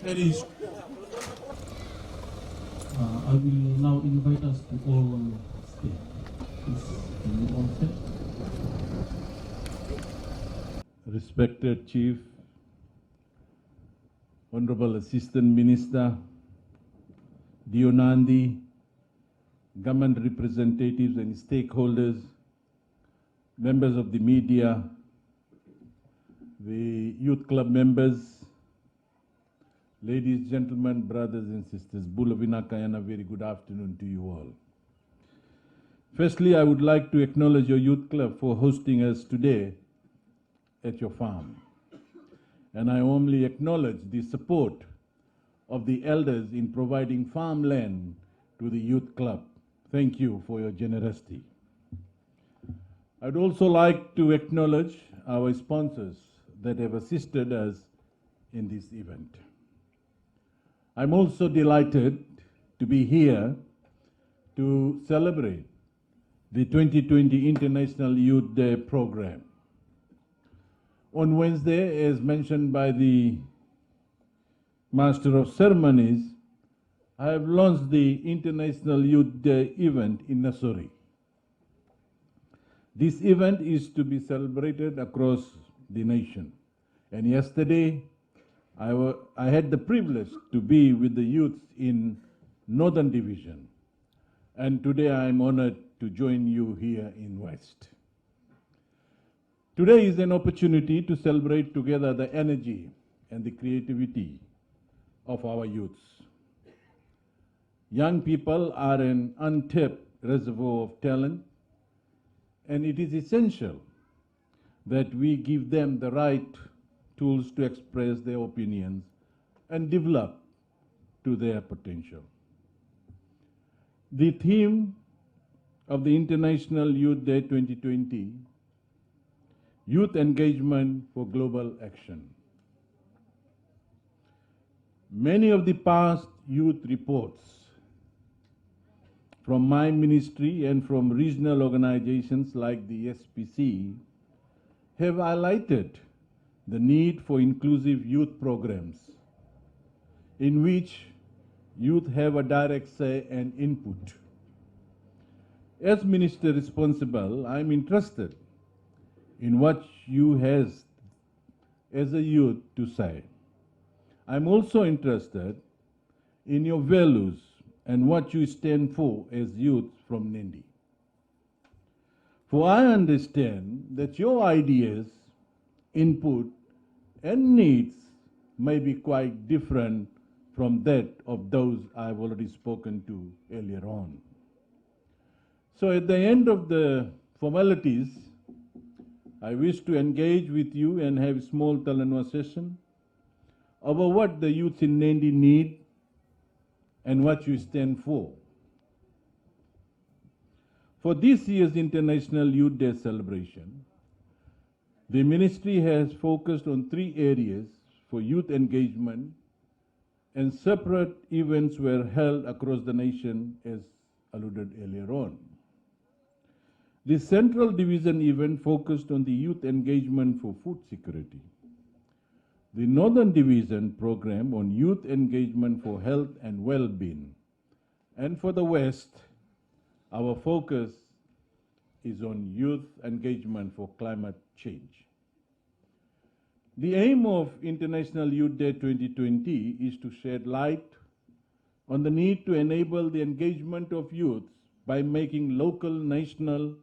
Ladies, I will now invite us to all speak. Please, can you all speak? Respected Chief, Honorable Assistant Minister, Nadi, government representatives and stakeholders, members of the media, the youth club members, ladies, gentlemen, brothers and sisters, Bulavinaka, and a very good afternoon to you all. Firstly, I would like to acknowledge your youth club for hosting us today at your farm. And I warmly acknowledge the support of the elders in providing farmland to the youth club. Thank you for your generosity. I'd also like to acknowledge our sponsors that have assisted us in this event. I'm also delighted to be here to celebrate the 2020 International Youth Day program. On Wednesday, as mentioned by the Master of Ceremonies, I have launched the International Youth Day event in Nassori. This event is to be celebrated across the nation. And yesterday, I had the privilege to be with the youths in Northern Division. And today I am honored to join you here in West. Today is an opportunity to celebrate together the energy and the creativity of our youths. Young people are an untapped reservoir of talent, and it is essential that we give them the right tools to express their opinions and develop to their potential. The theme of the International Youth Day 2020, Youth Engagement for Global Action. Many of the past youth reports from my ministry and from regional organizations like the SPC have highlighted the need for inclusive youth programs in which youth have a direct say and input. As minister responsible, I am interested in what you have as a youth to say. I'm also interested in your values and what you stand for as youth from Nadi. For I understand that your ideas, input, and needs may be quite different from that of those I've already spoken to earlier on. So at the end of the formalities, I wish to engage with you and have a small Talanoa session over what the youth in Nadi need and what you stand for. For this year's International Youth Day celebration, the ministry has focused on 3 areas for youth engagement, and separate events were held across the nation as alluded earlier on. The Central Division event focused on the youth engagement for food security. The Northern Division program on youth engagement for health and well-being. And for the West, our focus is on youth engagement for climate change. The aim of International Youth Day 2020 is to shed light on the need to enable the engagement of youth by making local, national,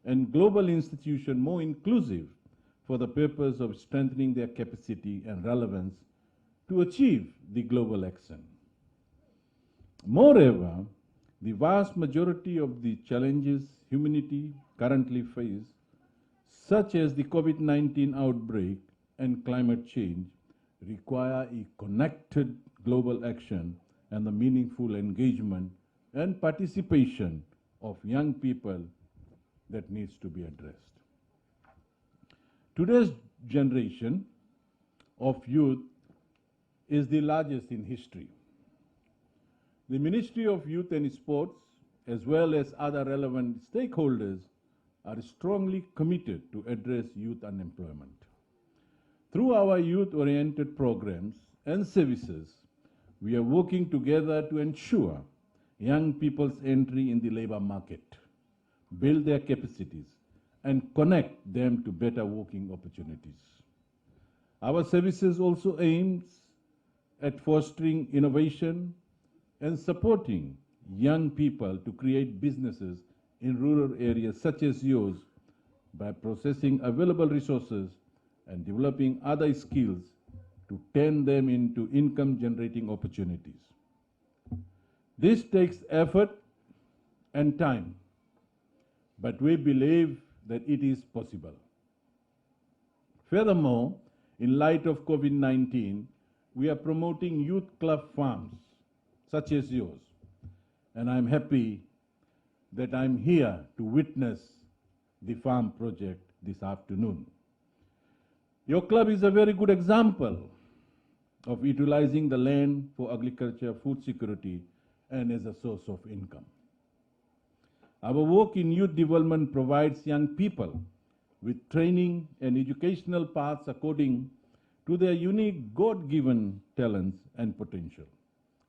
and global institutions more inclusive for the purpose of strengthening their capacity and relevance to achieve the global action. Moreover, the vast majority of the challenges humanity currently faces, such as the COVID-19 outbreak and climate change, require a connected global action and the meaningful engagement and participation of young people that needs to be addressed. Today's generation of youth is the largest in history. The Ministry of Youth and Sports, as well as other relevant stakeholders, are strongly committed to address youth unemployment. Through our youth-oriented programs and services, we are working together to ensure young people's entry in the labor market, build their capacities, and connect them to better working opportunities. Our services also aims at fostering innovation and supporting young people to create businesses in rural areas such as yours by processing available resources and developing other skills to turn them into income-generating opportunities. This takes effort and time, but we believe that it is possible. Furthermore, in light of COVID-19, we are promoting youth club farms such as yours, and I'm happy that I'm here to witness the farm project this afternoon. Your club is a very good example of utilizing the land for agriculture, food security, and as a source of income. Our work in youth development provides young people with training and educational paths according to their unique God-given talents and potential.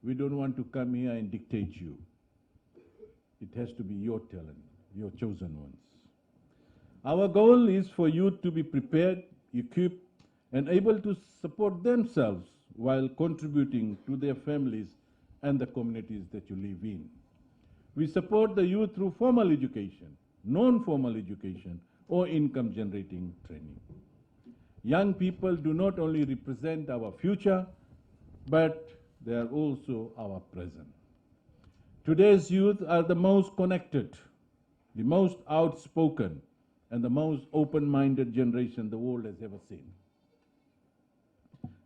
We don't want to come here and dictate you. It has to be your talent, your chosen ones. Our goal is for youth to be prepared, equipped, and able to support themselves while contributing to their families and the communities that you live in. We support the youth through formal education, non-formal education, or income-generating training. Young people do not only represent our future, but they are also our present. Today's youth are the most connected, the most outspoken, and the most open-minded generation the world has ever seen.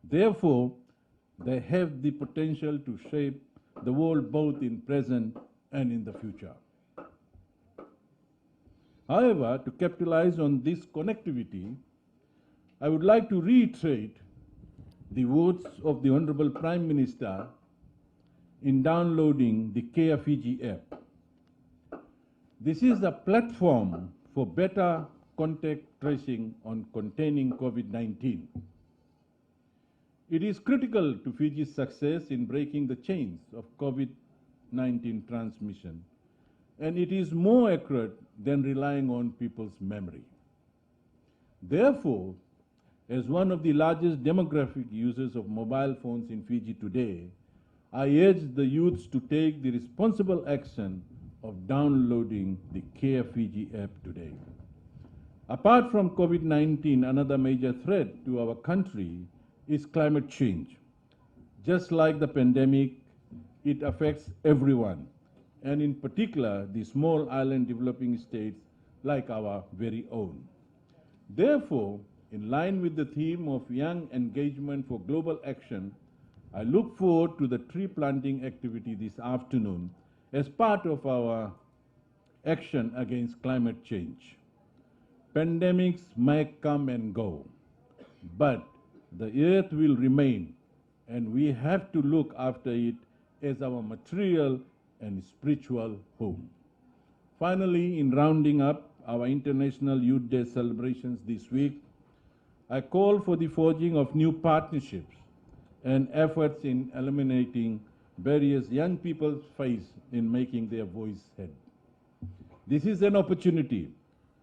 Therefore, they have the potential to shape the world both in present and in the future. However, to capitalize on this connectivity, I would like to reiterate the words of the Honorable Prime Minister in downloading the Care Fiji app. This is a platform for better contact tracing on containing COVID-19. It is critical to Fiji's success in breaking the chains of COVID-19 transmission, and it is more accurate than relying on people's memory. Therefore, as one of the largest demographic users of mobile phones in Fiji today, I urge the youths to take the responsible action of downloading the Care Fiji app today. Apart from COVID-19, another major threat to our country is climate change. Just like the pandemic, it affects everyone, and in particular, the small island developing states like our very own. Therefore, in line with the theme of young engagement for global action, I look forward to the tree planting activity this afternoon as part of our action against climate change. Pandemics may come and go, but the earth will remain, and we have to look after it as our material and spiritual home. Finally, in rounding up our International Youth Day celebrations this week, I call for the forging of new partnerships and efforts in eliminating barriers young people face in making their voice heard. This is an opportunity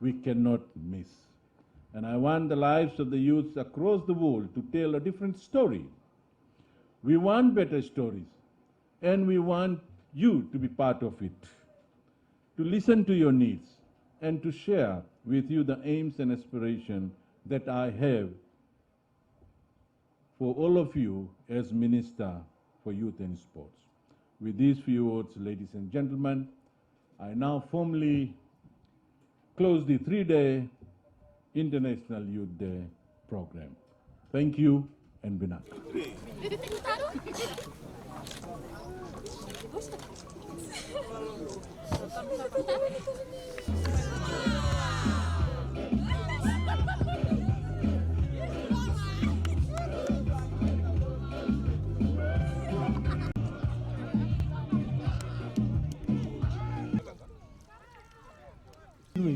we cannot miss. And I want the lives of the youths across the world to tell a different story. We want better stories, and we want you to be part of it, to listen to your needs, and to share with you the aims and aspirations that I have for all of you as Minister for Youth and Sports. With these few words, ladies and gentlemen, I now formally close the 3-day International Youth Day program. Thank you and Binak.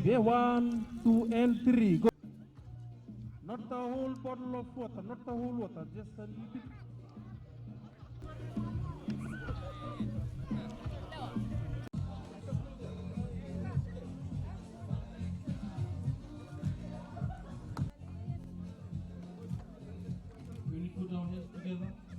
There, 1, 2, and 3. Go. Not a whole bottle of water, not the whole water, just a little bit. We need to put our hands together.